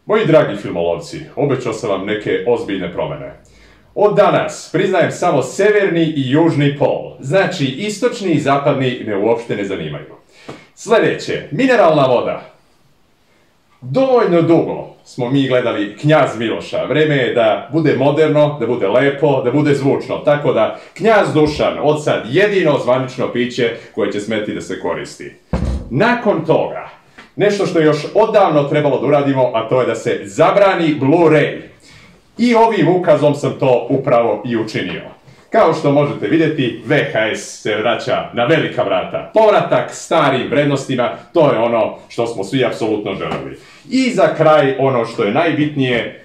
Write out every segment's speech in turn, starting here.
Moji dragi filmolovci, obećao sam vam neke ozbiljne promjene. Od danas priznajem samo severni i južni pol, znači istočni i zapadni me uopšte ne zanimaju. Sljedeće, mineralna voda. Dovoljno dugo smo mi gledali Knjaz Miloša, vreme je da bude moderno, da bude lepo, da bude zvučno, tako da Knjaz Dušan od sad jedino zvanično piće koje će smeti da se koristi. Nakon toga, nešto što je još odavno trebalo da uradimo, a to je da se zabrani Blu-ray. I ovim ukazom sam to upravo i učinio. Kao što možete vidjeti, VHS se vraća na velika vrata. Povratak starim vrednostima, to je ono što smo svi apsolutno želeli. I za kraj, ono što je najbitnije,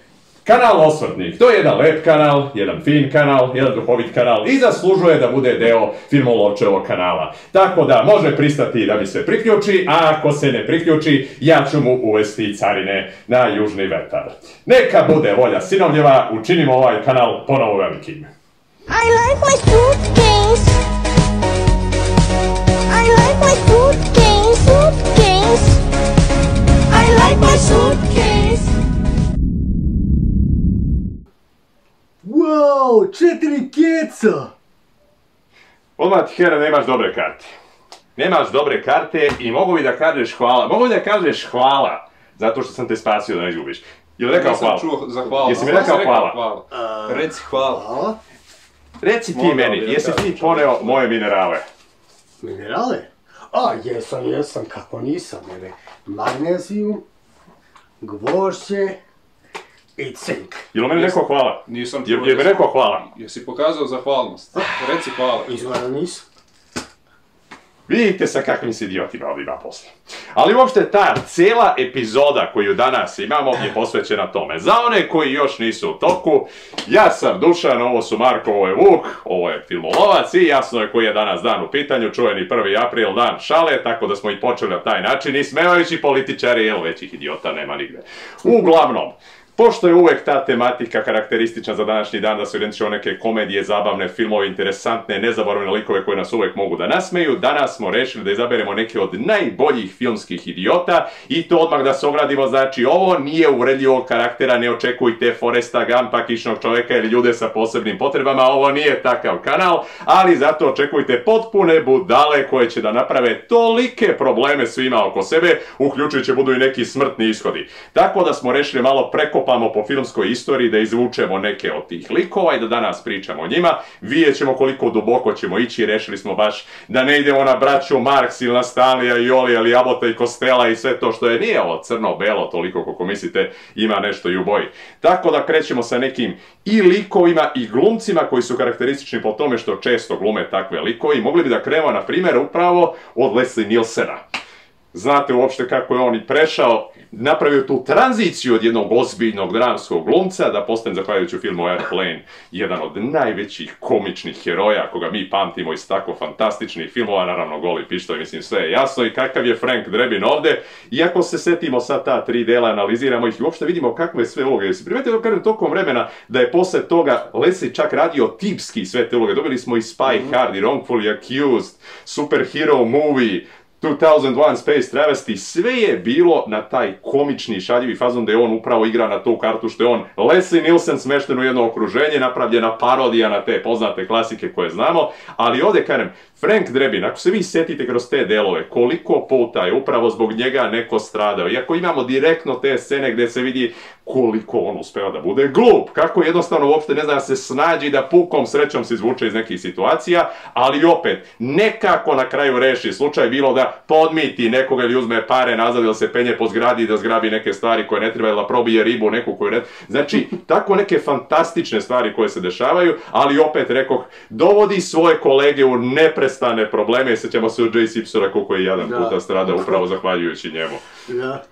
kanal Osvrtnik. To je jedan lep kanal, jedan fin kanal, jedan duhovit kanal i zaslužuje da bude deo Filmolovčevog kanala. Tako da može pristati da mi se priključi, a ako se ne priključi, ja ću mu uvesti carine na južni vetar. Neka bude volja sinovljeva, učinimo ovaj kanal ponovo velikim. I like my suitcase. I like my suitcase. I like my suitcase. Wow, 4 keca! Odmah ti, Hera, nemaš dobre karte. Nemaš dobre karte i mogu bi da kažeš hvala. Mogu bi da kažeš hvala, zato što sam te spasio da ne izgubiš. Jel rekao hvala? Nisam čuo za hvala. Jesi mi rekao hvala? Reci hvala. Hvala. Reci ti meni, jesi ti poneo moje minerale? Minerale? A, jesam, kako nisam, jebe. Magnezijum, gvožđe i cink. Jel meni rekao hvala? Nisam čuo. Jel mi rekao hvala? Jesi pokazao zahvalnost? Reci hvala. Izgleda nisam. Vidite sa kakvim se idiotima ovdje ima posla. Ali uopšte ta cijela epizoda koju danas imamo je posvećena tome. Za one koji još nisu u toku, ja sam Dušan, ovo su Marko, ovo je Vuk, ovo je Filmolovac i jasno je koji je danas dan u pitanju, čuveni 1. april, dan šale, tako da smo i počeli na taj način i smevajući političari, jer većih idiota nema nigde. Uglavnom, pošto je uvek ta tematika karakteristična za današnji dan da se identičuju neke komedije, zabavne, filmove, interesantne, nezaboravne likove koje nas uvek mogu da nasmeju, danas smo rešili da izaberemo neke od najboljih filmskih idiota i to odmah da se ogradimo, znači ovo nije uvredljivog karaktera, ne očekujte Foresta Gumpa, Kišnog čoveka ili ljude sa posebnim potrebama, ovo nije takav kanal, ali zato očekujte potpune budale koje će da naprave tolike probleme svima oko sebe, uključujući budu i neki smrtni ishodi. Tako da smo rešili malo preko po filmskoj istoriji da izvučemo neke od tih likova i da danas pričamo o njima. Vidjet ćemo koliko duboko ćemo ići i rešili smo baš da ne idemo na braću Marx ili na Stanlija i Olija ili Abota i Kostela i sve to što je nije ovo crno-belo toliko koliko mislite ima nešto i u boji. Tako da krećemo sa nekim i likovima i glumcima koji su karakteristični po tome što često glume takve likovi. Mogli bi da krenemo na primjer upravo od Leslie Nielsena. Znate uopšte kako je on i prešao, napravio tu tranziciju od jednog ozbiljnog dramskog glumca da postane, zahvaljujući u filmu Airplane, jedan od najvećih komičnih heroja koga mi pamtimo iz tako fantastičnih filmova, naravno Goli pištolj, mislim sve je jasno i kakav je Frank Drebin ovde. Iako se setimo sad ta 3 dela, analiziramo ih i uopšte vidimo kakve sve uloge. Jesi primetio da kažem tokom vremena da je posle toga Leslie čak radio tipski sve te uloge. Dobili smo i Spy Hard i Wrongfully Accused, Superhero Movie, 2001 Space Travesty, sve je bilo na taj komični šaljivi fazon da je on upravo igra na tu kartu što je on Leslie Nielsen smešten u jedno okruženje, napravljena parodija na te poznate klasike koje znamo, ali ovdje kažem, Frank Drebin, ako se vi setite kroz te delove, koliko puta je upravo zbog njega neko stradao, iako imamo direktno te scene gdje se vidi koliko on uspeva da bude glup, kako jednostavno uopšte ne zna da se snađi da pukom srećom se izvuče iz nekih situacija, ali opet, nekako na kraju reši slučaj bilo da podmiti nekoga ili uzme pare nazad ili se penje po zgradi da zgrabi neke stvari koje ne treba ili da probije ribu neku koju ne... Znači, tako neke fantastične stvari koje se dešavaju, ali opet rekoh, dovodi svoje kolege u neprestane probleme, sjećamo se u J. Simpsona koliko je jedan puta stradao upravo zahvaljujući njemu. Da.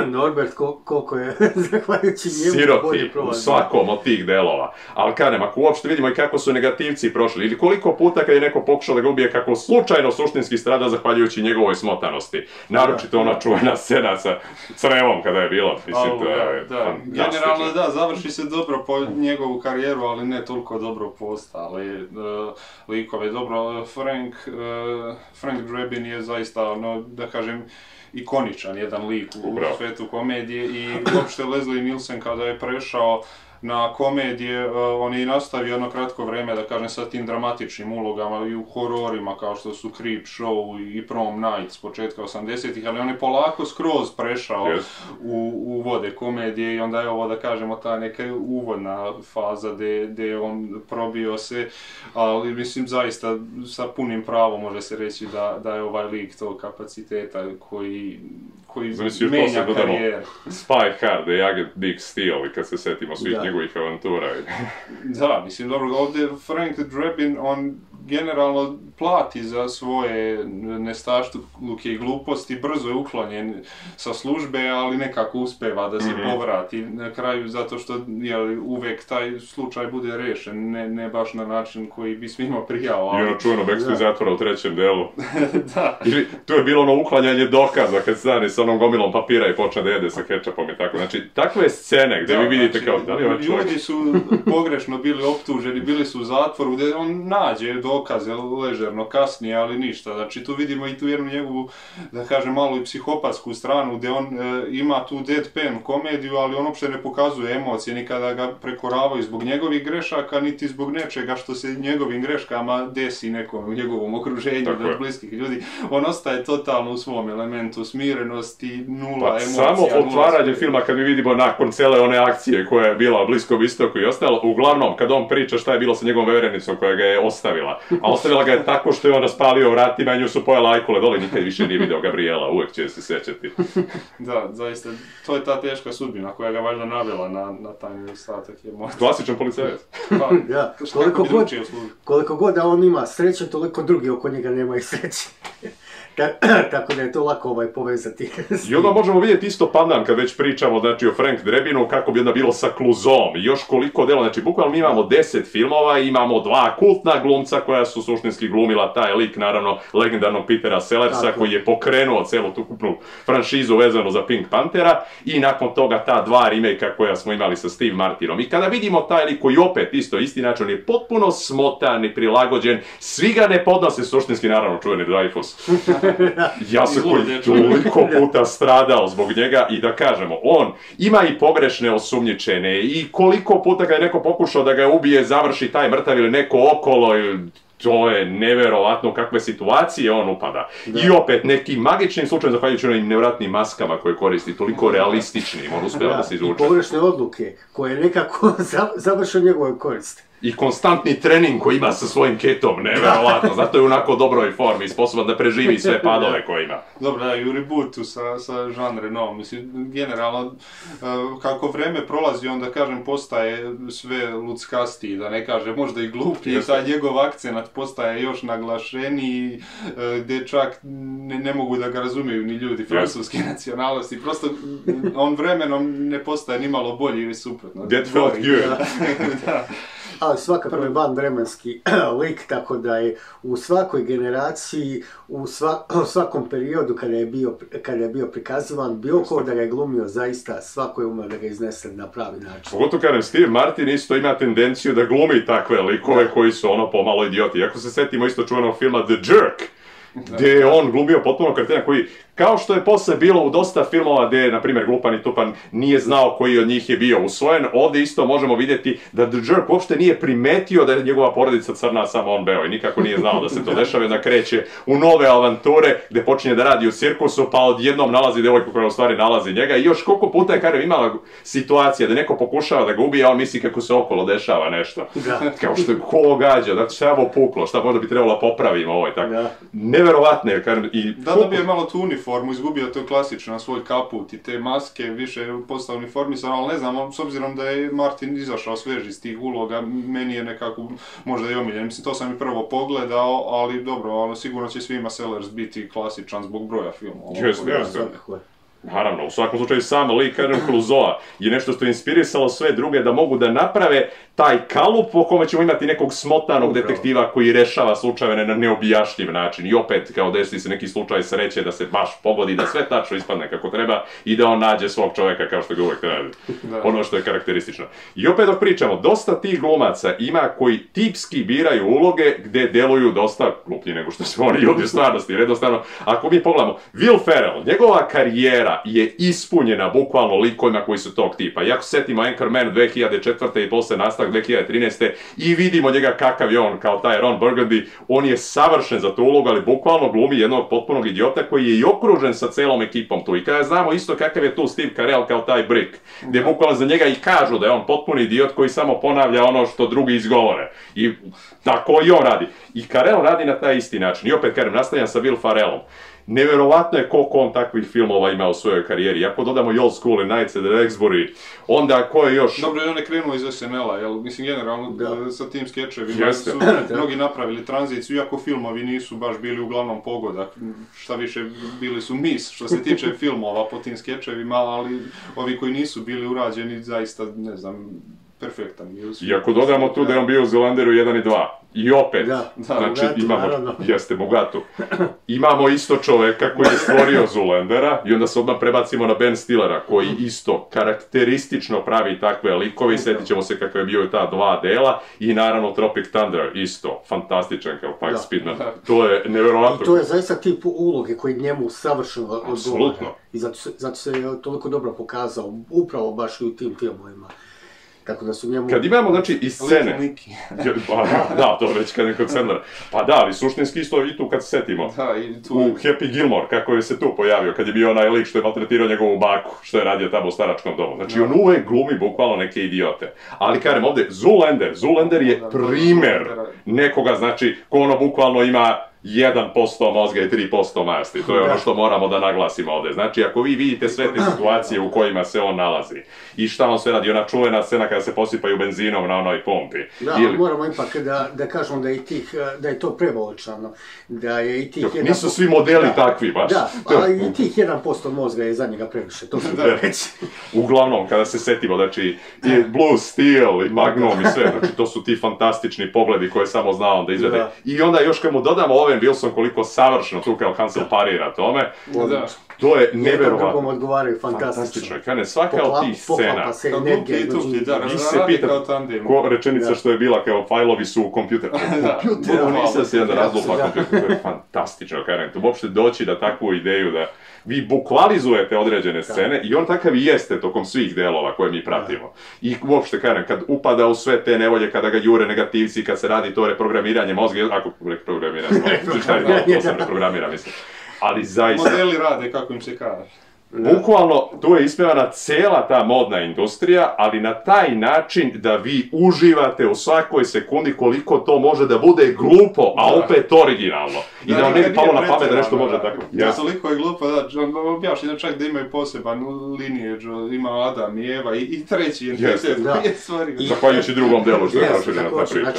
Norbert, koliko je, zahvaljujući njemu, bolje Siroti prolazi. u svakom od tih delova. Ali kažem, ako uopšte vidimo i kako su negativci prošli, ili koliko puta kad je neko pokušao da ga ubije, kako slučajno suštinski strada zahvaljujući njegovoj smotanosti. Naročito ona čuvena scena sa crevom kada je bilo. Mislim, to je fantastično. Generalno da, završi se dobro po njegovu karijeru, ali ne toliko dobro po ostali likove. Dobro, Frank Drebin je zaista, ono, da kažem, ikoničan jedan lik u Upravo. svetu komedije i uopšte Leslie Nielsen kada je prešao na komedije, on je i nastavio jedno kratko vreme, da kažem, sa tim dramatičnim ulogama i u hororima kao što su Creep Show i Prom Night s početka 80-ih, ali on je polako skroz prešao u vode komedije i onda je ovo, da kažemo, ta neka uvodna faza gdje on probio se, ali mislim zaista sa punim pravom može se reći da je ovaj lik tog kapaciteta koji menja karijeru. Spy Hard, The Agent Big Steel, i kad se setimo svih njegovih avantura. Da, mislim, dobro, ovdje Frank Drebin, on generalno plati za svoje nestašluke i gluposti, brzo je uklonjen sa službe, ali nekako uspeva da se povrati na kraju, zato što uvijek taj slučaj bude rešen, ne baš na način koji bi svima prijao. Ali... I ono čuveno bekstvo iz zatvora u 3. delu. Da. Ili tu je bilo ono uklanjanje dokaza kad stane sa onom gomilom papira i počne da jede sa ketčapom i tako. Znači, takve scene gdje vi vidite kao da li ovaj čovjek... Ljudi su pogrešno bili optuženi, bili su u zatvoru, gdje on nađe dokaze ležerno kasnije, ali ništa. Znači, tu vidimo i tu jednu njegovu, da kažem, malo i psihopatsku stranu, gdje on ima tu deadpan komediju, ali on uopšte ne pokazuje emocije, nikada ga prekoravaju zbog njegovih grešaka, niti zbog nečega što se njegovim greškama desi nekom u njegovom okruženju, od bliskih ljudi. On ostaje totalno u svom elementu smirenosti, nula emocija. Samo otvaranje filma kad mi vidimo nakon cele one akcije koja je bila u Bliskom istoku i ostalo, uglavnom kad on priča šta je bilo sa njegovom verenicom koja ga je ostavila, a ostavila ga je tako što je on raspalio vratima i nju su pojela ajkule dole i nikad više nije video Gabriela, uvijek će se sjećati. Da, zaista, to je ta teška sudbina koja ga valjda navela na taj nedostatak emocija. Klasičan policajac. Ja, koliko god da on ima sreće, toliko drugi oko njega nema i sreće. Tako da je to lako povezati. I onda možemo vidjeti isto pandan kad već pričamo, znači, o Frank Drebinu, kako bi onda bilo sa Kluzom i još koliko dela, znači bukvalno mi imamo 10 filmova, imamo 2 kultna glumca koja su suštinski glumila taj lik, naravno, legendarnog Petera Sellersa koji je pokrenuo celu tu kupnu franšizu vezanu za Pink Panthera i nakon toga ta 2 remake-a koja smo imali sa Steve Martinom. I kada vidimo taj lik koji opet isti način je potpuno smotan i prilagođen, svi ga ne podnose, suštinski naravno čuveni Dreyfus. Ja sam koji toliko puta stradao zbog njega i da kažemo, on ima i pogrešne osumnjičene i koliko puta kad je neko pokušao da ga ubije, završi taj mrtav ili neko okolo, to je neverovatno kakve situacije on upada. I opet neki magičnim slučajem, zahvaljujući onim nevratnim maskama koje koristi, toliko realističnim, on uspeva da se izvuče. I pogrešne odluke koje nekako završe njegove koristi. I konstantni trening koji ima sa svojim ketom, neverovatno, zato je u onako dobroj formi, sposoban da preživi sve padove koje ima. Dobro, da, i u rebootu sa Jean Reno, mislim, generalno, kako vreme prolazi, on, da kažem, postaje sve luckastiji, da ne kaže, možda i gluplji, taj njegov akcenat postaje još naglašeniji, gdje čak ne mogu da ga razumiju ni ljudi francuske nacionalnosti, prosto on vremenom ne postaje ni malo bolji ili suprotno. That felt good. Da. Ali svakako je vanvremenski lik, tako da je u svakoj generaciji, u svakom periodu kada je bio prikazivan, bilo ko da ga je glumio, zaista svako je umeo da ga iznese na pravi način. Pogotovo kažem, Steve Martin isto ima tendenciju da glumi takve likove koji su ono pomalo idioti. Ako se setimo isto čuvenog filma The Jerk, gdje je on glumio potpuno kretena koji, kao što je posle bilo u dosta filmova gdje je, na primjer, Glupan i Tupan nije znao koji od njih je bio usvojen, ovdje isto možemo vidjeti da The Jerk uopšte nije primetio da je njegova porodica crna, samo on beo i nikako nije znao da se to dešava, da kreće u nove avanture gdje počinje da radi u cirkusu, pa odjednom nalazi devojku koja u stvari nalazi njega i još koliko puta je Karev imala situacija da neko pokušava da ga ubije, a on misli kako se okolo dešava nešto. Kao što je ko gađa, da se ovo puklo, šta možda bi trebalo popravimo ovo i tako. Neverovatne, Karev, i... Da dobije malo tu uniformu, izgubio to klasično, svoj kaput i te maske, više je postao uniformisan, ali ne znam, s obzirom da je Martin izašao svež iz tih uloga, meni je nekako možda i omiljen. Mislim, to sam i prvo pogledao, ali dobro, sigurno će svima Sellers biti klasičan zbog broja filmova. Jasno. Naravno, u svakom slučaju sam lik Carmen Clouseau je nešto što je inspirisalo sve druge da mogu da naprave taj kalup po kome ćemo imati nekog smotanog detektiva koji rešava slučajeve na neobjašnjiv način. I opet, kao desi se neki slučaj sreće da se baš pogodi, da sve tačno ispadne kako treba i da on nađe svog čoveka kao što ga uvek radi. Ono što je karakteristično. I opet dok pričamo, dosta tih glumaca ima koji tipski biraju uloge gde deluju dosta gluplji nego što su oni ljudi u stvarnosti. Jednostavno, ako mi pogledamo, Will Ferrell, njegova karijera je ispunjena bukvalno likovima koji su tog tipa. I ako setimo Anchorman 2004. i posle nastavak 2013. i vidimo njega kakav je on kao taj Ron Burgundy, on je savršen za tu ulogu, ali bukvalno glumi jednog potpunog idiota koji je i okružen sa celom ekipom tu. I kada znamo isto kakav je tu Steve Carell kao taj Brick, gdje bukvalno za njega i kažu da je on potpuni idiot koji samo ponavlja ono što drugi izgovore. I tako i on radi. I Carell radi na taj isti način. I opet kažem, nastavljam sa Will Ferrellom. Neverovatno je koliko on takvih filmova ima u svojoj karijeri. Ako dodamo i Old School i Nights at the Exbury, onda ko je još... Dobro, on je krenuo iz SNL-a, jel? Mislim, generalno, sa tim skečevima su mnogi napravili tranziciju, iako filmovi nisu baš bili uglavnom pogodak. Šta više, bili su mis što se tiče filmova po tim skečevima, ali ovi koji nisu bili urađeni, zaista, ne znam, perfektan. I ako dodamo tu da je on bio u Zoolanderu 1 i 2, i opet, znači imamo, jeste bogatu, imamo isto čoveka koji je stvorio Zoolandera i onda se odmah prebacimo na Ben Stillera koji isto karakteristično pravi takve likove i sjetit ćemo se kako je bio ta 2 dela i naravno Tropic Thunder isto, fantastičan kao Pike Speedman, to je nevjerovatno. I to je zaista tip uloge koji njemu savršeno odgovara i zato se je toliko dobro pokazao upravo baš i u tim filmovima. Tako da su njemu... Kad imamo, znači, i scene... Da, to već kad nekog Sandlera. Pa da, ali suštinski isto i tu kad se setimo. U Happy Gilmore, kako je se tu pojavio, kad je bio onaj lik što je maltretirao njegovu baku, što je radio tamo u staračkom domu. Znači, on uvek glumi bukvalno neke idiote. Ali, kažem ovdje, Zoolander je primer nekoga, znači, ko ono bukvalno ima 1% mozga i 3% masti. To je ono što moramo da naglasimo ovdje. Znači, ako vi vidite sve te situacije u kojima se on nalazi i šta on sve radi, ona čuvena scena kada se posipaju benzinom na onoj pompi. Da, moramo ipak da kažemo da je to prevoljčano. Da je i tih... Nisu svi modeli takvi baš. Da, ali i tih 1% mozga je za njega previše, to su da reći. Uglavnom, kada se setimo, znači, i Blue Steel i Magnum i sve, znači, to su ti fantastični pogledi koje samo zna on da izvede. I onda još kad mu dodamo Owen Wilson koliko savršeno tu kao Hansel parira tome, to je neverovatno. Kako mu odgovaraju fantastično. Kane, svaka od tih scena, vi se pita, ko rečenica što je bila kao fajlovi su u kompjuteru. Nisam se jedan razlupa kompjuter, to je fantastično, Karen. Tu uopšte doći da takvu ideju da vi bukvalizujete određene scene i on takav i jeste tokom svih delova koje mi pratimo. I uopšte, Karen, kad upada u sve te nevolje, kada ga jure negativci, kad se radi to reprogramiranje mozga, ako reprogramiranje mozga, šta je to sam reprogramira, mislim. Ali zaista... Modeli rade kako im se kaže. Bukvalno, tu je ismevana cela ta modna industrija, ali na taj način da vi uživate u svakoj sekundi koliko to može da bude glupo, a opet originalno. I da vam ne bi palo na pamet da nešto može tako. Ja toliko je glupo, da, objašnji da čak da imaju poseban lineage, ima Adam i Eva i treći entitet koji je stvario. Zahvaljujući drugom delu što je proširena ta priča.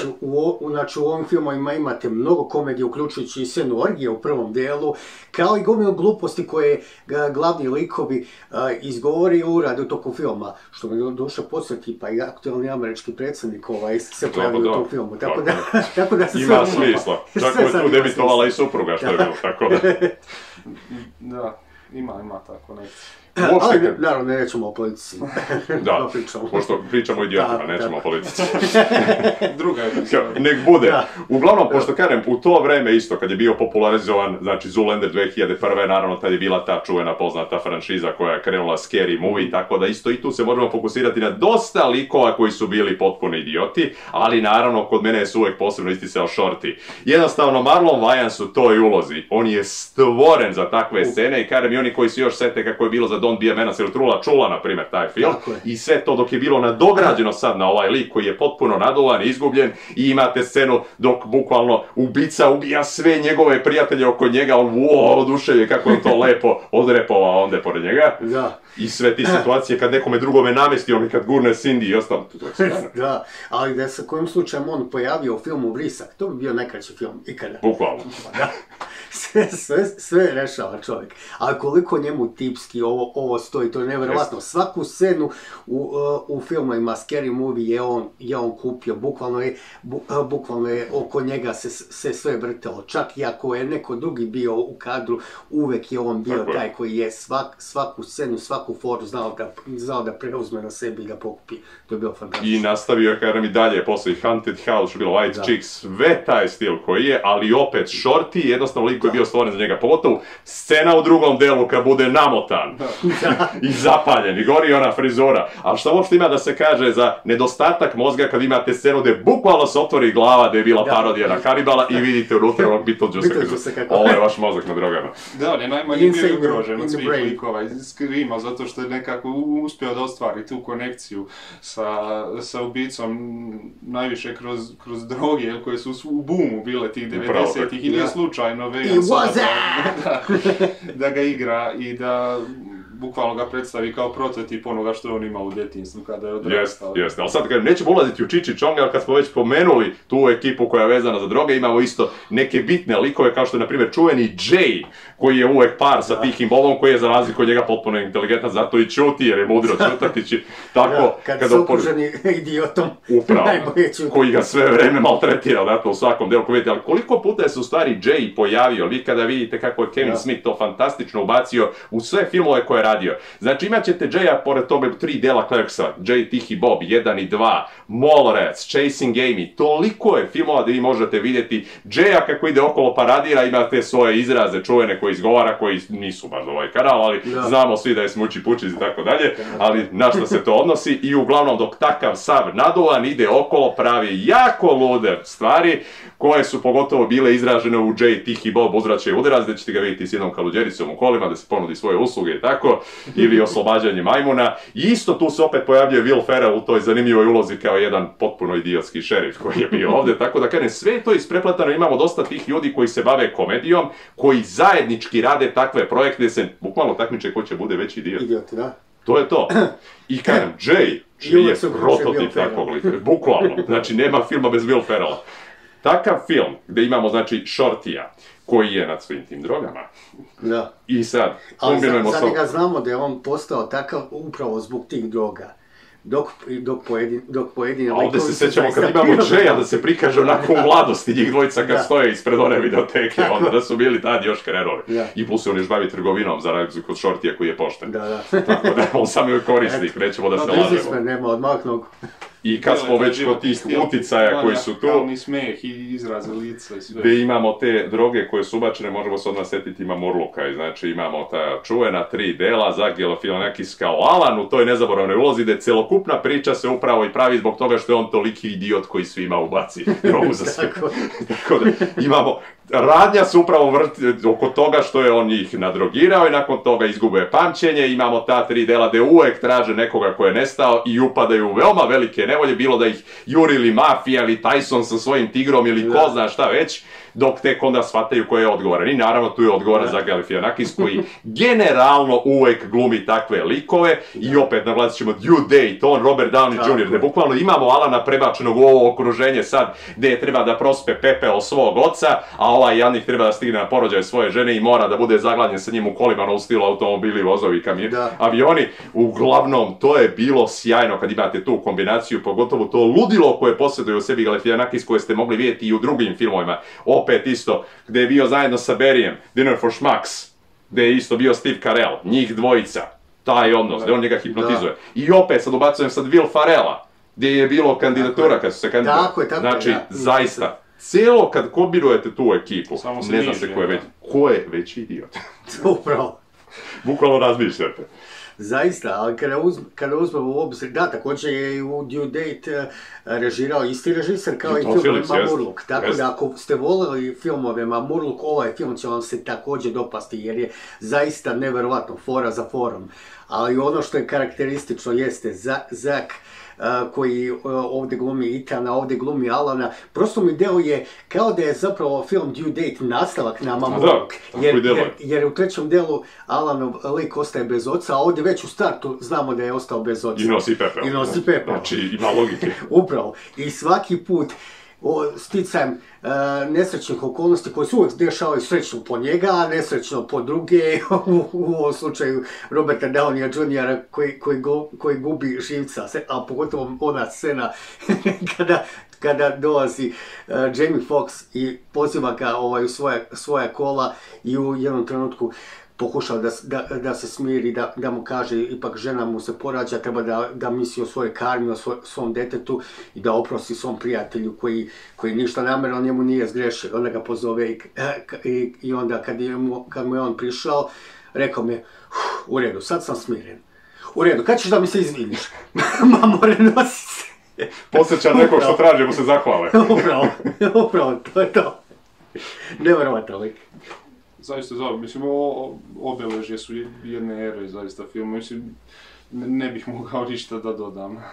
Znači u ovim filmovima imate mnogo komedije, uključujući i scenu orgije u prvom delu, kao i gomilu gluposti koje glavni likovi izgovori u urade u toku filma, što mi duše podsjeti, pa i aktualni američki predsjednik se pojavio u tom filmu, tako da se sve... Ima smisla, čak je tu debitovala i supruga, što je bilo, tako da... Da, ima tako neki. Ali, naravno, nećemo o politici. Da, pošto pričamo o idiotima, nećemo o politici. Druga je. Nek bude. Uglavnom, pošto kažem, u to vreme isto, kad je bio popularizovan, znači Zoolander 2001. naravno, tad je bila ta čuvena poznata franšiza koja je krenula Scary Movie, tako da isto i tu se možemo fokusirati na dosta likova koji su bili potpuno idioti, ali naravno, kod mene je su uvek posebno isticao Shorty. Jednostavno, Marlon Wayans u toj ulozi, on je stvoren za takve scene i kažem i oni koji se još sete kako je bilo za Don't Be a Menace ili Trula čula, na primjer, taj film. I sve to dok je bilo nadograđeno sad na ovaj lik koji je potpuno nadovan i izgubljen i imate scenu dok bukvalno ubica ubija sve njegove prijatelje oko njega, on oduševljen kako je to lepo odrepovao onda pored njega. I sve ti situacije kad nekome drugome namesti, on kad gurne Cindy i ostalo. Da, ali da se kojim slučajem on pojavio u filmu Vrisak, to bi bio najkraći film ikada. Bukvalno. Sve rešava čovjek. Ali koliko njemu tipski ovo stoji, to je nevjerojatno. Svaku scenu u filmovima Scary Movie je on kupio, bukvalno je oko njega se sve vrtelo. Čak i ako je neko drugi bio u kadru, uvek je on bio taj koji je svaku scenu, svaku foru znao da preuzme na sebi i da pokupi. To je bilo fantastično. I nastavio je, kažem, i dalje, posle Haunted House, što je bilo White Chicks, sve taj stil koji je, ali opet Shorty, jednostavno lik koji je bio stvoren za njega, pogotovo scena u drugom delu kad bude namotan i zapaljen i gori ona frizura, ali što uopšte ima da se kaže za nedostatak mozga kad imate scenu gdje bukvalno se otvori glava da je bila parodija na Hannibala i vidite unutra ovog Beetlejuice kako ovo je vaš mozak na drogama. Da, on je najmanje bio ugrožen od svih likova iz Screama, zato što je nekako uspio da ostvari tu konekciju sa ubicom najviše kroz droge koje su u boomu bile tih 90-ih i nije slučajno da ga igra i da bukvalno ga predstavi kao prototip onoga što on ima u djetinjstvu kada je odrastao. Jeste, ali sad kad nećemo ulaziti u Čiči Čonga, ali kad smo već pomenuli tu ekipu koja je vezana za droge, imamo isto neke bitne likove kao što je na primjer čuveni Jay, koji je uvek par sa tihim Bobom, koji je za razliku od njega potpuno inteligentan, zato i čuti jer je mudro čutatići. Tako, kad su okruženi idiotom, najbolje čuti. Koji ga sve vreme maltretira, dakle, u svakom delu koji vidite, ali koliko puta je se u stvari Jay pojavio, vi kada vidite kako je Kevin Smith to fantastično ubacio u sve filmove koje je radio. Znači imat ćete Jaya, pored toga 3 dela Clerksa, Jay, Tihi Bob, 1 i 2, Mallrats, Chasing Amy, toliko je filmova da vi možete vidjeti Jaya kako ide okolo paradira, imate svoje izraze čuvene koje izgovara, koji nisu baš ovaj kanal, ali znamo svi da je smuči pučiz i tako dalje, ali na što se to odnosi i uglavnom dok takav sav naduvan ide okolo pravi jako lude stvari koje su pogotovo bile izražene u Jay, Tihi Bob uzvraćaju udarac, gdje ćete ga vidjeti s jednom kaludjericom u kolima da se ponudi svoje usluge i tako, ili oslobađanje majmuna. I isto tu se opet pojavljuje Will Ferrell u toj zanimljivoj ulozi kao jedan potpuno idiotski šerif koji je bio ovdje, tako da kažem, sve to isprepletano, imamo dosta tih ljudi koji se bave komedijom, koji zajednički rade takve projekte gdje se bukvalno takmiče ko će bude veći idiot. Idioti, da. To je to. I kažem, Jay je prototip takvog lika, bukvalno. Znači, nema filma bez Will Ferrella. Takav film gdje imamo, znači, Shortija, koji je nad svim tim drogama. Da. I sad, kombinujemo sa... Ali za njega znamo da je on postao takav upravo zbog tih droga. Dok pojedini... A ovdje se sećamo kad imamo Jaya da se prikaže onako u mladosti njih dvojica kad stoje ispred one videoteke, onda da su bili tad još krerovi. I plus on još bavi trgovinom za razliku kod Shortija koji je pošten. Tako da on sam je korisnik, nećemo da se lažemo. Biznismen nema odmaknog. I kad smo već kod tih uticaja koji su tu, kalni smeh i izraze lica i sve. Gdje imamo te droge koje su ubačene, možemo se odmah setiti, ima Murluka, i znači imamo ta čuvena 3 dela, Zach Galifianakis kao Alan u toj nezaboravnoj ulozi, gdje celokupna priča se upravo i pravi zbog toga što je on toliki idiot koji svima ubaci drogu za sve. Tako da imamo, radnja se upravo vrti oko toga što je on njih nadrogirao i nakon toga izgube pamćenje, imamo ta 3 dela gdje uvek traže nekoga ko je nestao i upadaju u veoma velike nevolje, bilo da ih juri ili mafija ili Tyson sa svojim tigrom ili ko zna šta već, dok tek onda shvataju ko je odgovoran. I naravno tu je odgovoran Zach Galifianakis koji generalno uvek glumi takve likove i opet naglasit ćemo due date, on Robert Downey Jr. gdje bukvalno imamo Alana prebačenog u ovo okruženje sad gdje treba da prospe pepeo svog oca, a ovaj jadnik treba da stigne na porođaj svoje žene i mora da bude zaglavljen sa njim u kolima u stilu automobili, vozovi, avioni. Uglavnom, to je bilo sjajno kad imate tu kombinaciju, pogotovo to ludilo koje posjeduje u sebi Galifianakis koje ste mogli vidjeti i u drugim filmovima. Opet isto, gdje je bio zajedno sa Barryem, Dinner for Schmucks, gdje je isto bio Steve Carell, njih dvojica, taj odnos, gdje on njega hipnotizuje. I opet, sad ubacujem sad Will Ferrella, gdje je bilo kandidatura kad su se kandidirali. Znači, zaista, cijelo kad kombinujete tu ekipu, ne zna se ko je veći idiot. Upravo. Bukvalno razmišljate. Zaista, ali kada uzmemo u obzir, da, također je i u Due Date režirao isti režiser kao i filmove Murluk. Tako da ako ste volili filmove Murluk, ovaj film će vam se također dopasti jer je zaista neverovatno, fora za forom. Ali ono što je karakteristično jeste Zach koji ovdje glumi Ethana, ovdje glumi Alana, prosto mi deluje kao da je zapravo film Due Date nastavak na Murluk, jer u trećem delu Alanov lik ostaje bez oca, a ovdje već u startu znamo da je ostao bez oca. I nosi pepeo. I nosi pepeo. Znači ima logike. Upravo. I svaki put sticajem nesrećnih okolnosti koje se uvijek dešavaju srećno po njega, a nesrećno po druge, u ovom slučaju Roberta Downeya Jr. koji gubi živca, a pogotovo ona scena kada dolazi Jamie Foxx i poziva ga u svoja kola i u jednom trenutku pokušao da se smiri, da mu kaže ipak žena mu se porađa, treba da misli o svojoj karmi, o svom detetu i da oprosti svom prijatelju koji ništa namjerno njemu nije zgrešio. Onda ga pozove i onda kad mu je on prišao, rekao mi je, u redu, sad sam smiren. U redu, kad ćeš da mi se izviniš? Mamore, nosi se. Posjeća nekog što traži, mu se zahvale. Upravo, to je to. Nevjerovatan lik. Zaista, mislim, obeležje su jedne ere, zaista, film, mislim, ne bih mogao ništa da dodam.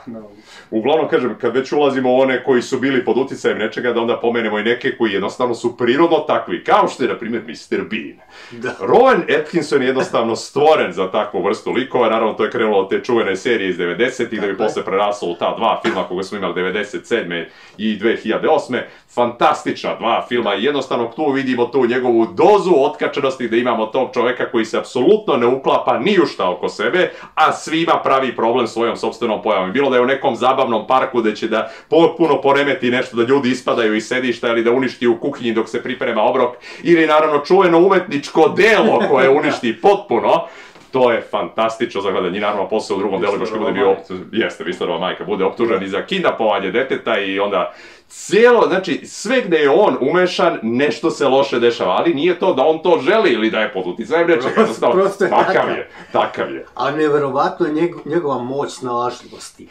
Uglavnom, kažem, kad već ulazimo u one koji su bili pod utjecajem nečega, da onda pomenemo i neke koji jednostavno su prirodno takvi, kao što je, na primjer, Mr. Bean. Rowan Atkinson je jednostavno stvoren za takvu vrstu likova, naravno to je krenulo od te čuvene serije iz 90-ih, da bi posle preraslo u ta dva filma koga smo imali 97. i 2008. Fantastična dva filma i jednostavno tu vidimo tu njegovu dozu otkačenosti gdje imamo tog čoveka koji se apsolutno ne uklapa ni u šta oko sebe, a svima pravi problem svojom sopstvenom pojavom. Bilo da je u nekom zabavnom parku gdje će da potpuno poremeti nešto, da ljudi ispadaju iz sedišta ili da uništi u kuhinji dok se priprema obrok, ili naravno čuveno umetničko delo koje uništi potpuno. To je fantastično za gledanje. I naravno posle u drugom delu još bude bio Whistlerova majka bude optužen i za kidnapovanje deteta i onda cijelo, znači sve gdje je on umešan, nešto se loše dešava, ali nije to da on to želi ili da je pod utjecajem nečega. Takav je. A nevjerovatno je njegova moć snalažljivosti.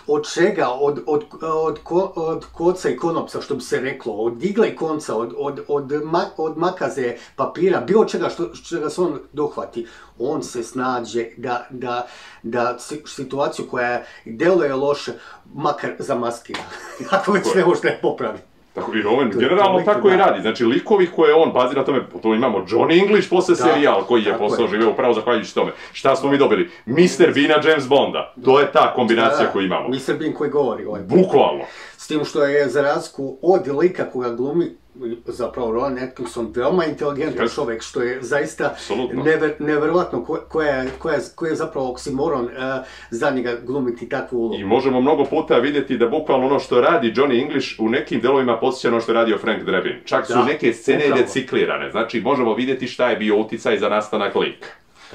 Od čega? Od koca i konopca, što bi se reklo, od igla i konca, od makaze, papira, bilo čega se on dohvati. On se snađe da situaciju koja deluje loše, makar zamaskira. Ako već ne može popravi. Tako i Rowan generalno tako i radi, znači likovi koje on bazira na tome, to imamo Johnny English posle serijal koji je posle živeo upravo zahvaljujući tome. Šta smo mi dobili? Mr. Beana, James Bonda, to je ta kombinacija koju imamo. Mr. Bean koji govori. Bukvalno. S tim što je za razliku od lika koga glumi, zapravo Rowan Atkinson, veoma inteligentan čovjek, što je zaista nevjerovatno koji je zapravo oksimoron za njega glumiti takvu ulogu. I možemo mnogo puta vidjeti da bukvalno ono što radi Johnny English u nekim delovima podsjeća ono što je radio Frank Drebin. Čak su neke scene reciklirane, znači možemo vidjeti šta je bio uticaj za nastanak lika.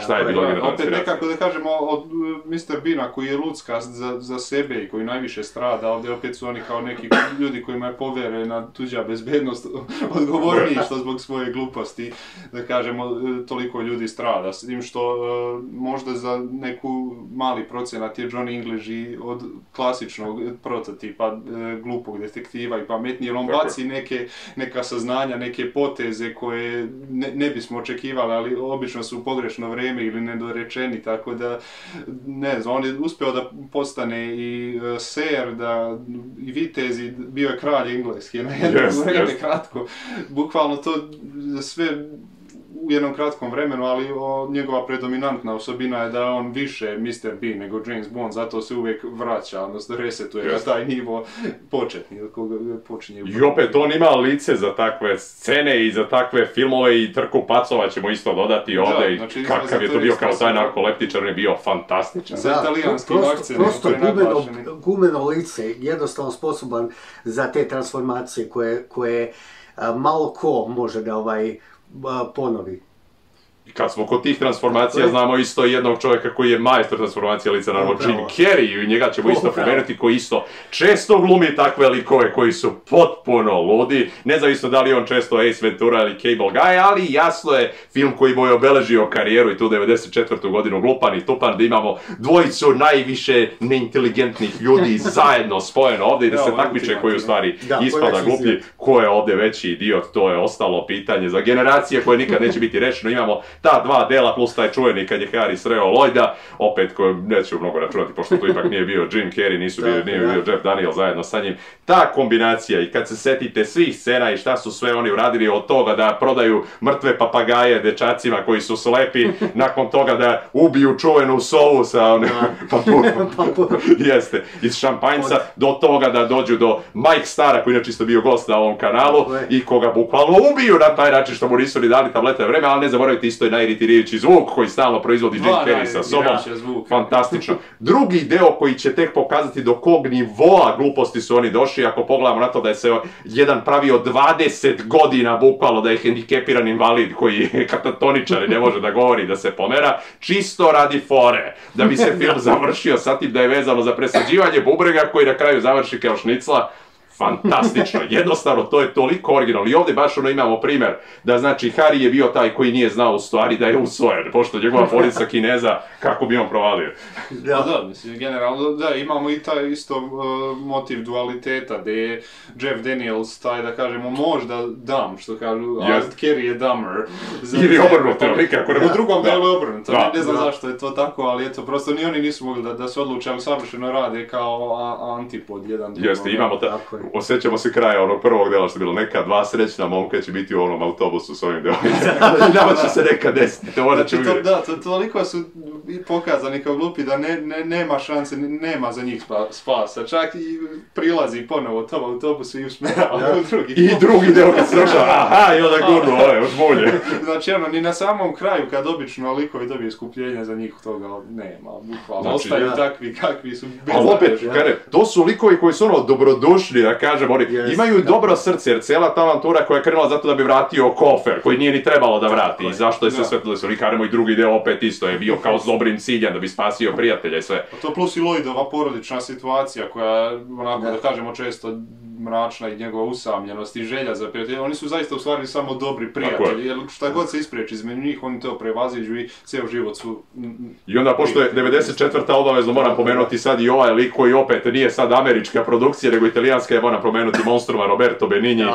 Šta je bilo opet nekako da kažemo od Mr. Beana koji je luckast za sebe i koji najviše strada, ovdje opet su oni kao neki ljudi kojima je poverena tuđa bezbednost odgovorniji što zbog svoje gluposti, da kažemo, toliko ljudi strada. S tim što možda za neku mali procenat je Johnny English i od klasičnog prototipa glupog detektiva i pametnije, jer on baci neka saznanja, neke poteze koje ne bismo očekivali, ali obično su u pogrešno vreme ili nedorečeni, tako da, ne znam, on je uspio da postane i ser, da i vitez, bio je kralj engleski, na jedno vreme kratko. Bukvalno to sve u jednom kratkom vremenu, ali njegova predominantna osobina je da je on više Mr. Bean nego James Bond, zato se uvijek vraća, odnosno resetuje na taj nivo početni, od koga počinje. I opet on ima lice za takve scene i za takve filmove i Trku pacova ćemo isto dodati ovdje i znači, kakav je to bio kao taj narkoleptičar, on je bio fantastičan. Za italijanski akcent. Prosto gumeno lice, jednostavno sposoban za te transformacije koje malo ko može da ponovi. I kad smo kod tih transformacija, znamo isto jednog čovjeka koji je majstor transformacije lica, naravno Jim Carrey, i njega ćemo isto pomenuti, koji isto često glumi takve likove koji su potpuno ludi, nezavisno da li on često Ace Ventura ili Cable Guy, ali jasno je film koji mu je obeležio karijeru i tu 94. godinu Glupan i Tupan, da imamo dvojicu najviše neinteligentnih ljudi zajedno spojeno ovdje i da se takmiče koji u stvari ispada gluplji, ko je ovdje veći idiot, to je ostalo pitanje za generacije koje nikad neće biti rečeno. Imamo ta dva dela plus taj čuveni kad je Harry sreo Lloyda, opet koji neću mnogo računati pošto tu ipak nije bio Jim Carrey, nije bio Jeff Daniel zajedno sa njim. Ta kombinacija i kad se setite svih scena i šta su sve oni uradili od toga da prodaju mrtve papagaje dečacima koji su slepi, nakon toga da ubiju čuvenu sovu sa onim pampurom, jeste, iz šampanjca, do toga da dođu do Mike Stara koji inače isto bio gost na ovom kanalu i koga bukvalno ubiju na taj način što mu nisu ni dali tablete vreme, ali ne zaboravite isto i najiritirirajući zvuk koji stalno proizvodi Jim Carrey sa sobom. Fantastično. Drugi deo koji će tek pokazati do kog nivoa gluposti su oni došli, ako pogledamo na to da je se jedan pravio 20 godina bukvalno, da je hendikepiran invalid koji je katatoničar i ne može da govori, da se pomera, čisto radi fore, da bi se film završio sa tim da je vezano za presađivanje bubrega koji na kraju završi kao šnicla. Fantastično, jednostavno to je toliko originalno i ovdje baš imamo primjer da znači Harry je bio taj koji nije znao u stvari da je usvojen, pošto njegova porodica Kineza, kako bi on provalio. Da, mislim, generalno, da, imamo i taj isto motiv dualiteta, gdje je Jeff Daniels taj, da kažemo, možda dumb, što kažu, a Carrey je dumber. Ili obrnuto, nikako. U drugom delu je obrnuto, ne znam zašto je to tako, ali eto, prosto ni oni nisu mogli da se odluče, ali savršeno rade kao antipod jedan drugom. Jeste, imamo osjećamo se kraja onog prvog dela što je bilo, neka dva srećna momka će biti u onom autobusu s ovim devojicama. Nama će se nekad desiti, to možda ćemo vidjeti. Da, toliko su pokazani kao glupi da nema šanse, nema za njih spasa. Čak i prilazi ponovo tom autobusu i usmerava u drugi. I drugi deo kad se došao, aha, i onda gurnu ove, još bolje. Znači, ni na samom kraju, kad obično likovi dobiju iskupljenje za njih, toga nema, bukvalno. Ostaju takvi kakvi su. Ali opet, to su likovi koji su dobrodušni, da kažem, oni imaju dobro srce, jer cijela ta avantura koja je krenula zato da bi vratio kofer, koji nije ni trebalo da vrati, i zašto je se sve to desilo. I kažemo i drugi deo opet isto je bio kao s dobrim ciljem da bi spasio prijatelja i sve. To plus i Lloydova porodična situacija koja, onako da kažemo često mračna i njegova usamljenost i želja za prijatelja, oni su zaista u stvari samo dobri prijatelji, jer šta god se ispriječi između njih, oni to prevaziđu i cijel život su... I onda, pošto je 94. obavezno, moram pomenuti sad i ovaj lik koji opet nije sad američka produkcija, nego italijanska, je moram pomenuti Monstruma Roberto Benigni,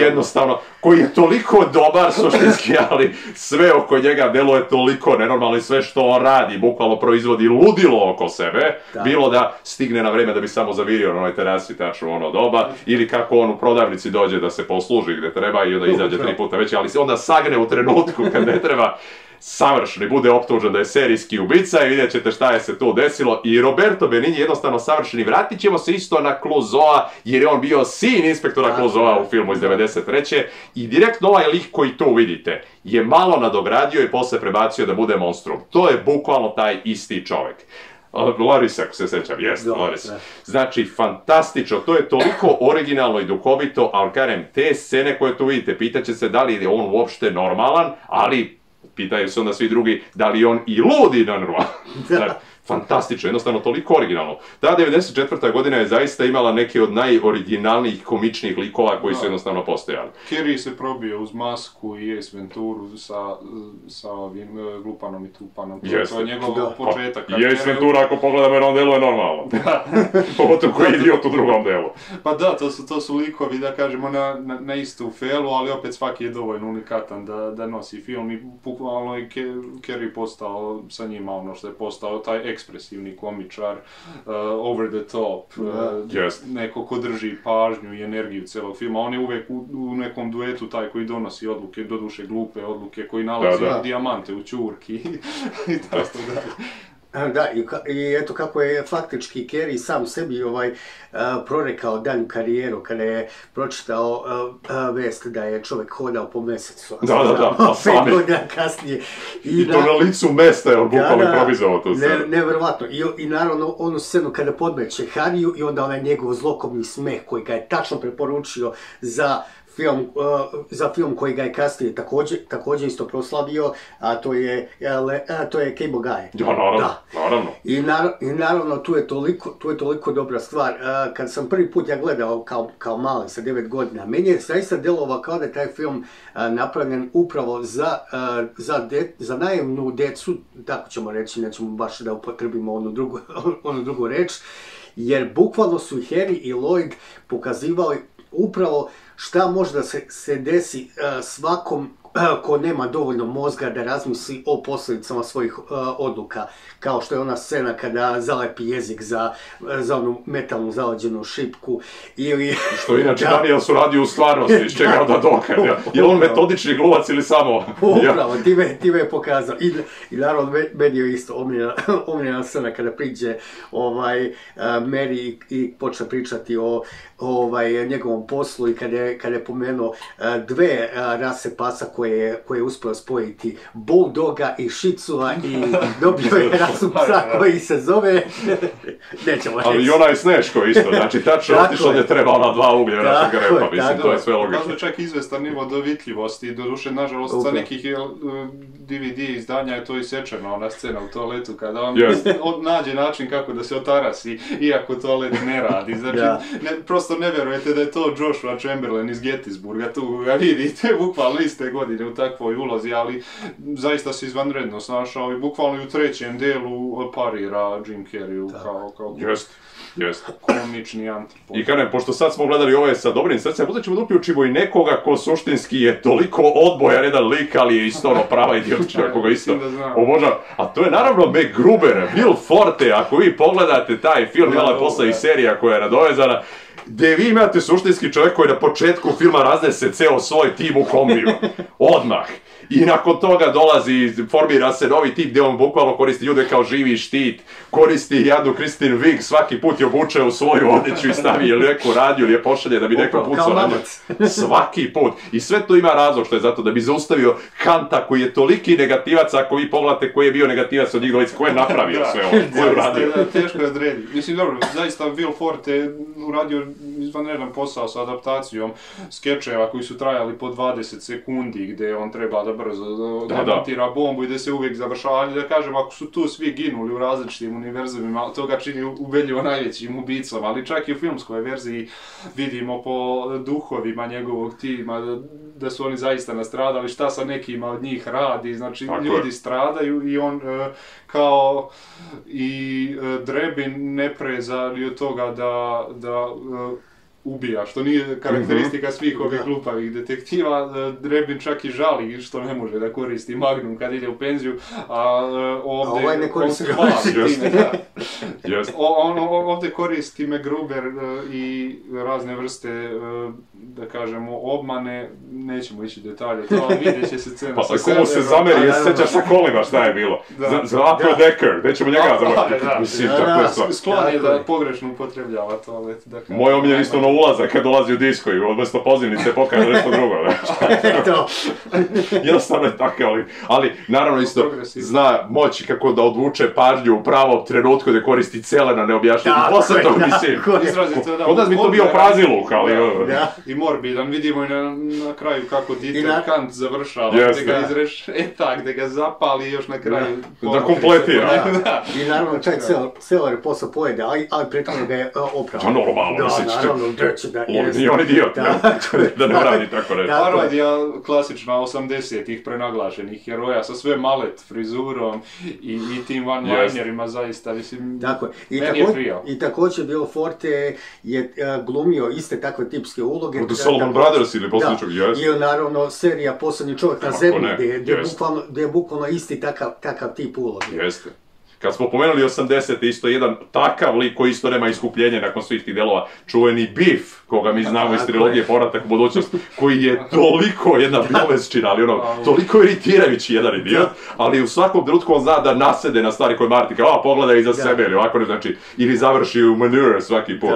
jednostavno, koji je toliko dobar suštinski, ali sve oko njega deluje toliko nenormalno i sve što on radi, bukvalno proizvodi ludilo oko sebe, bilo da stigne na vreme da bi samo zavirio na onoj terasi tačno ono doba, ili kako on u prodavnici dođe da se posluži gdje treba i onda izađe 3 puta već, ali se onda sagne u trenutku kad ne treba, savršeno, bude optužen da je serijski ubica i vidjet ćete šta je se tu desilo. I Roberto Benigni jednostavno savršeni. Vratit ćemo se isto na Clouseau, jer je on bio sin inspektora Clouseau u filmu iz 93. I direktno ovaj lik koji tu vidite je malo nadogradio i posle prebacio da bude Monstrum. To je bukvalno taj isti čovjek. Larisa, ako se sjećam, jeste, Larisa. Znači, fantastično, to je toliko originalno i duhovito, ali kažem, te scene koje tu vidite, pitaće se da li je on uopšte normalan, ali pitaju se onda svi drugi da li je on i ludi normalan. Znači, fantastično, jednostavno toliko originalno. Ta 94. godina je zaista imala neke od najoriginalnijih komičnih likova koji su jednostavno postojali. Carrey se probio uz Masku i Ace Venturu sa ovim Glupanom i Tupanom. To je njegov početak. I Ace Ventura, ako pogledamo, jer on deluje normalno. Pogotovo koji je idiot u drugom delu. Pa da, to su likovi, da kažemo, na istu felu, ali opet svaki je dovoljno unikatan da nosi film i bukvalno je Carrey postao sa njima ono što je postao, taj ekspresivni komičar, over the top, neko ko drži pažnju i energiju celog filma. On je uvijek u nekom duetu taj koji donosi odluke, doduše glupe odluke, koji nalazi dijamante u ćurki i tako dalje. Da, i eto kako je faktički Carrey sam sebi prorekao dalju karijeru kada je pročitao vest da je čovjek hodao po mjesecu. Da, 5 godina kasnije. I to na licu mesta je on bukvalno improvizovao tu scenu. Nevjerovatno. I naravno onu scenu kada podmeće Harryu i onda onaj njegov zlokobni smeh koji ga je tačno preporučio za film koji ga je kasnije također isto proslavio, a to je Cable Guy. Ja, naravno. I naravno tu je toliko dobra stvar. Kad sam prvi put ja gledao kao mali sa 9 godina, meni je zaista djelovao kao da je taj film napravljen upravo za naivnu decu, tako ćemo reći, nećemo baš da upotrebimo onu drugu reč, jer bukvalno su Harry i Lloyd pokazivali upravo šta može da se desi svakom ko nema dovoljno mozga da razmisli o posljedicama svojih odluka, kao što je ona scena kada zalepi jezik za onu metalnu zalađenu šipku, ili... Što inače Daniel su radio u stvarnosti, iz čega onda dokaz, je on metodični glumac ili samo... Upravo, time je pokazao. I naravno, meni je isto omiljena scena kada priđe Mary i počne pričati o njegovom poslu i kada je pomenuo dve rase pasa koje je uspio spojiti, Bulldoga i Shih Tsua, i dobio je rasu psa koji se zove... Nećemo reći. Ali i onaj Sneško isto, znači tačno otišao gdje treba ona dva uglja našeg repa, mislim, to je sve logično. Pokazuje čak izvestan nivo dovitljivosti, doduše, nažalost, sa nekih DVD izdanja je to isečeno, ona scena u toaletu, kada on nađe način kako da se otarasi, iako toalet ne radi, znači, prosto ne vjerujete da je to Joshua Chamberlain iz Gettysburga, tu ga vidite, bukvalno iste godine u takvoj ulozi, ali zaista se izvanredno snašao i bukvalno i u trećem delu parira Jim Carreyu kao komični antipod. I kažem, pošto sad smo gledali ove sa dobrim srcem, uzet ćemo da uključimo i nekoga ko suštinski je toliko odbojan jedan lik, ali je isto ono prava idiotična koga isto obožava. A to je naravno MacGruber, Will Forte, ako vi pogledate taj film, jela posla i serija koja je nadovezana, gdje vi imate suštinski čovjek koji na početku filma raznese ceo svoj tim u kombiju. Odmah. I nakon toga dolazi, formira se novi tip gdje on bukvalno koristi ljude kao živi štit, koristi jadnu Kristen Wiig, svaki put je obuče u svoju odjeću i stavi ili neku radiju ili je pošalje da bi neko pucao na nje. Svaki put. I sve to ima razlog što je zato da bi zaustavio Hunta koji je toliki negativac, ako vi pogledate koji je bio negativac od njih dvojice, ko je napravio sve ovo, ko je uradio. Teško je odrediti. Mislim, dobro, zaista Will Forte uradio izvanredan posao sa adaptacijom skečeva koji su trajali po 20 sekundi gdje on treba da brzo demontira bombu i da se uvijek završava, ali da kažem, ako su tu svi ginuli u različitim univerzumima, to ga čini ubedljivo najvećim ubicom, ali čak i u filmskoj verziji vidimo po duhovima njegovog tima da su oni zaista nastradali, šta sa nekima od njih radi, znači ljudi stradaju i on kao i Drebin ne preza ni od toga da ubija, što nije karakteristika svih ovih glupavih detektiva. Drebin čak i žali što ne može da koristi Magnum kad ide u penziju, a ovdje ovaj ne koristi ovdje koristi MacGruber i razne vrste, da kažemo, obmane, nećemo ići detalje, to vidjet će se scena. Pa komu se zameri, jer se sjećaš sa kolima šta je bilo. Za Upper Decker, gdje ćemo njega završiti. Mislim, tako je sva. Sklon je da pogrešno upotrebljava toalet. Moj omiljen isto ono ulazak kad dolazi u disko i odmjesto pozivnice pokaže nešto drugo. Jednostavno je tako, ali naravno isto zna moći kako da odvuče pažnju u pravom trenutku da koristi celena neobjašnjeno. I posle to mislim. Kod nas bi to bio praziluk, ali... I morbidan, vidimo i na kraju kako Dieter Kant završava, gdje ga izreše, gdje ga zapali i još na kraju... Da kompletira. I naravno taj celer posao pojede, ali prethodno ga je opravo. To normalno, mislim. Naravno, drče da je... Nije on idiot, da ne radi tako reći. Parodija klasična 80-ih prenaglašenih heroja sa sve malet frizurom i tim one-linerima zaista, mislim, meni je prijao. I također Will Forte je glumio iste takve tipske uloge. Od Salomon Brothers ili posljednjeg, jes? I naravno serija Posljednji čovjek na zemlji, gdje je bukvalno isti takav tip uloge. Jeste. Kad smo pomenuli 80. isto jedan takav lik koji isto nema iskupljenja nakon svih tih delova, čuveni Biff, koga mi znamo iz trilogije Povratak u budućnost, koji je toliko jedna biovesčina, ali toliko iritirajući jedan idiot, ali u svakom trenutku on zna da nasede na stvari koje Marty kao, pogledaj iza sebe ili ovako, znači, ili završi u manure svaki put.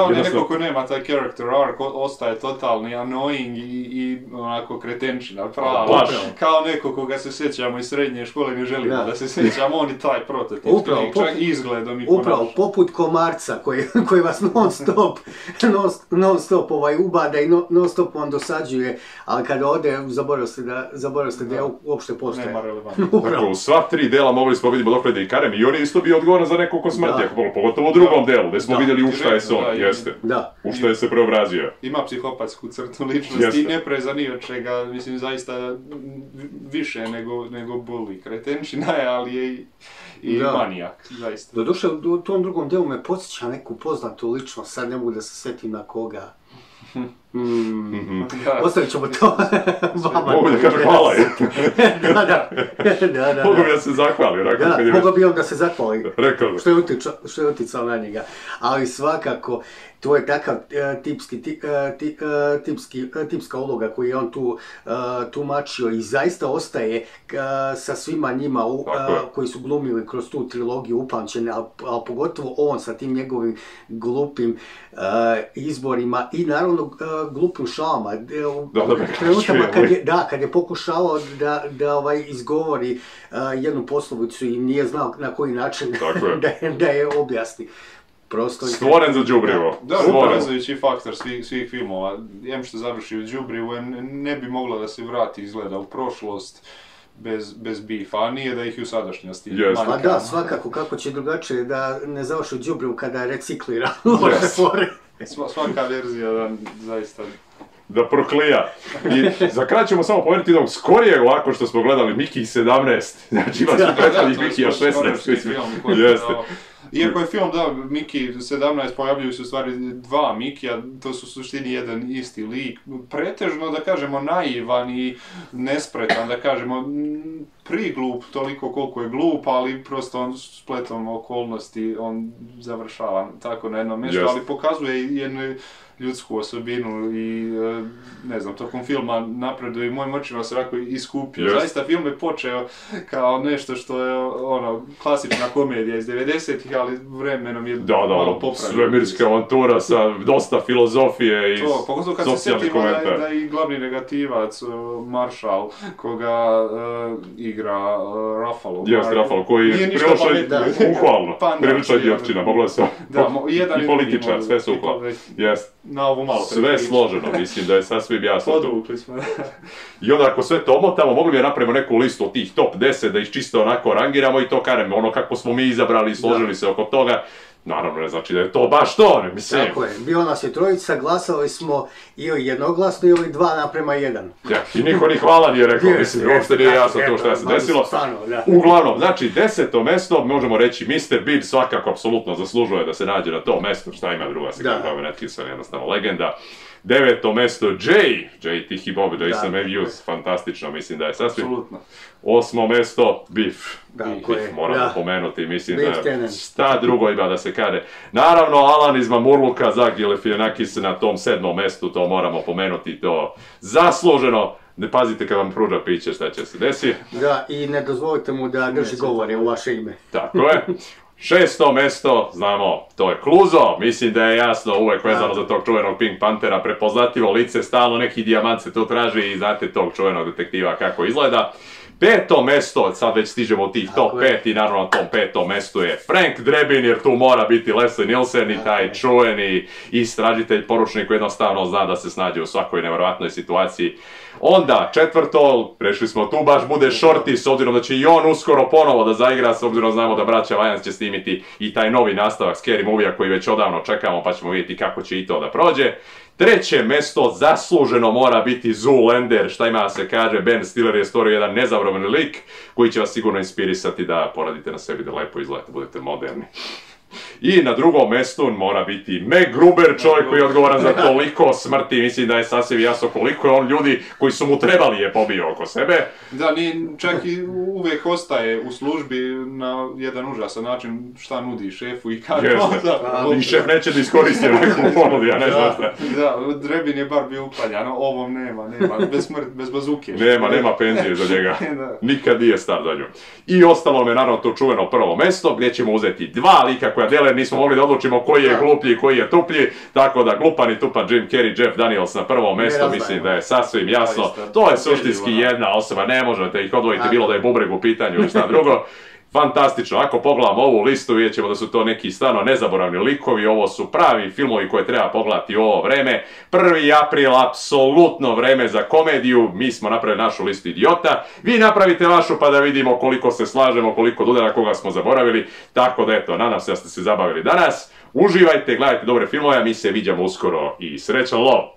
On je neko ko nema taj character arc, ostaje totalni annoying i onako kretenčina, pravo. Kao neko koga se sjećamo iz srednje škole, ne želimo da se sjećamo, on i taj prototip, čak izgledom i ponašam. Upravo, poput komarca koji vas non stop ubada i non stop vam dosađuje, ali kada ode, zaboravite da je uopšte postoje. Nema relevantno. Tako, u sva tri dela mogli smo vidjeti dok ide i Karem i on je isto bio odgovoran za nekog ko smrti, pogotovo u drugom delu, gdje smo vidjeli u šta je se on, jeste. U šta je se preobrazio. Ima psihopatsku crtu ličnosti i ne preza ni od čega, mislim, zaista više nego bully. Kretenčina je, ali je i manijak, zaista. Doduše, u tom drugom delu me podsjeća neku poznatu ličnost, sad ne mogu da se sjetim na koga. Ostavit ćemo to vama. Mogu da kažem hvala. Da. Mogu bi da se zahvali. Da, mogu bi on da se zahvali. Rekao bi. Što je utjecao na njega. Ali svakako, to je takav tipska uloga koju je on tu tumačio i zaista ostaje sa svima njima koji su glumili kroz tu trilogiju upamćene, ali pogotovo on sa tim njegovim glupim izborima i naravno glupim šalama. Trenutama kad je pokušavao da izgovori jednu poslovicu i nije znao na koji način da je objasni. Stvoren za đubrivo. Da, porazujući faktor svih filmova. Jem što završi u đubrivu, ne bi mogla da se vrati izgleda u prošlost bez bifa, a nije da ih i u sadašnjosti. A da, svakako, kako će drugačije da ne završi u đubrivu kada reциklira loše fore. Svaka verzija, zaista... Da proklija. I za kraj ćemo samo pomenuti jednog skorijeg ovako što smo gledali Miki 17. Znači ima su prethodnih Mikija 16. Jeste. Iako je film, da, Miki 17, pojavljuju se u stvari dva Mikija, to su u suštini jedan isti lik, pretežno, da kažemo, naivan i nespretan, da kažemo, priglup toliko koliko je glup, ali prosto on spletom okolnosti, on završava tako na jednom mjestu, ali pokazuje jednu ljudsku osobinu i, ne znam, tokom filma napreduje i mojim očima se ovako iskupio. Zaista film je počeo kao nešto što je, klasična komedija iz 90-ih, ali vremenom je malo popravio. Svemirska avantura sa dosta filozofije i pogotovo kad se setimo da i glavni negativac, Marshall, koga igra Ruffalo. Jest, Ruffalo, koji je prilično djevčina, mogla se i političar, sve su ukladno. Na ovu malo sve složeno, mislim da je sasvim jasno tu. Podvukli smo. I onda ako sve to omotamo, mogli bi napravimo neku listu od tih top 10, da ih čisto onako rangiramo i to karemo, ono kako smo mi izabrali i složili se oko toga. Naravno, ne znači da je to baš to, ne mislim. Tako je, bilo nas je trojica, glasali smo ili jednoglasno ili 2:1. Ja, i niko ni hvala nije rekao, mislim, uopšte nije jasno to što je se desilo. Uglavnom, znači, 10. mesto, možemo reći, Mr. Bean svakako apsolutno zaslužuje da se nađe na tom mestu, šta ima druga se kao Robert Atkinson, jednostavno legenda. 9. mesto, Jay Tihi Bob, Jason Matthews, fantastično, mislim da je sasvim. Apsolutno. 8. mesto, Beef moramo pomenuti, mislim da šta drugo ima da se kaže. Naravno, Alan iz Mamurluka, Zag Galifianakis na tom 7. mestu, to moramo pomenuti, to zasluženo. Ne pazite kad vam pruža piće šta će se desiti. Da, i ne dozvolite mu da drži govore u vaše ime. Tako je. 6. mesto, znamo, to je Kluzo, mislim da je jasno uvek vezano za tog čuvenog Pink Panthera, prepoznatljivo lice, stalno neki dijamant se tu traži i znate tog čuvenog detektiva kako izgleda. 5. mesto, sad već stižemo u tih top 5 i naravno na tom 5. mestu je Frank Drebin, jer tu mora biti Leslie Nielsen i taj čuveni istražitelj, poručnik koji jednostavno zna da se snađe u svakoj nevjerojatnoj situaciji. Onda, 4. prešli smo, tu baš bude Shorty, s obzirom da će i on uskoro ponovo da zaigra, s obzirom znamo da braća Wayans će snimiti i taj novi nastavak Scary Movie-a koji već odavno čekamo, pa ćemo vidjeti kako će i to da prođe. 3. mesto, zasluženo mora biti Zoolander, šta ima da se kaže, Ben Stiller je stvorio jedan nezabravljeni lik koji će vas sigurno inspirisati da poradite na sebi, da lepo izgledate, budete moderni. I na 2. mestu mora biti Meg Gruber, čovjek koji je odgovoran za toliko smrti, mislim da je sasvim jasno koliko je on ljudi koji su mu trebali je pobio oko sebe. Da, čak i uvijek ostaje u službi na jedan užasan način šta nudi šefu i kako. I šef neće da iskoristi neku ponudi, ja ne znam šta. Da, Drebin je bar bio uklanjan, ovom nema, bez bazuke. Nema penzije za njega, nikad nije star za nju. I ostalo me naravno to čuveno 1. mesto gdje ćemo uzeti 2 lika koja dele, nismo mogli da odlučimo koji je gluplji i koji je tuplji, tako da glupan i tupan Jim Carrey, Jeff Daniels na 1. mesto, mislim da je sasvim jasno. To je suštinski jedna osoba, ne možete ih odvojiti bilo da je bubreg u pitanju ili šta drugo. Fantastično, ako pogledamo ovu listu vidjet ćemo da su to neki stvarno nezaboravni likovi, ovo su pravi filmovi koje treba pogledati u ovo vreme. 1. april, apsolutno vreme za komediju, mi smo napravili našu listu idiota, vi napravite vašu pa da vidimo koliko se slažemo, koliko dodana koga smo zaboravili, tako da eto, nadam se da ste se zabavili danas. Uživajte, gledajte dobre filmove, a mi se viđamo uskoro i srećan lov!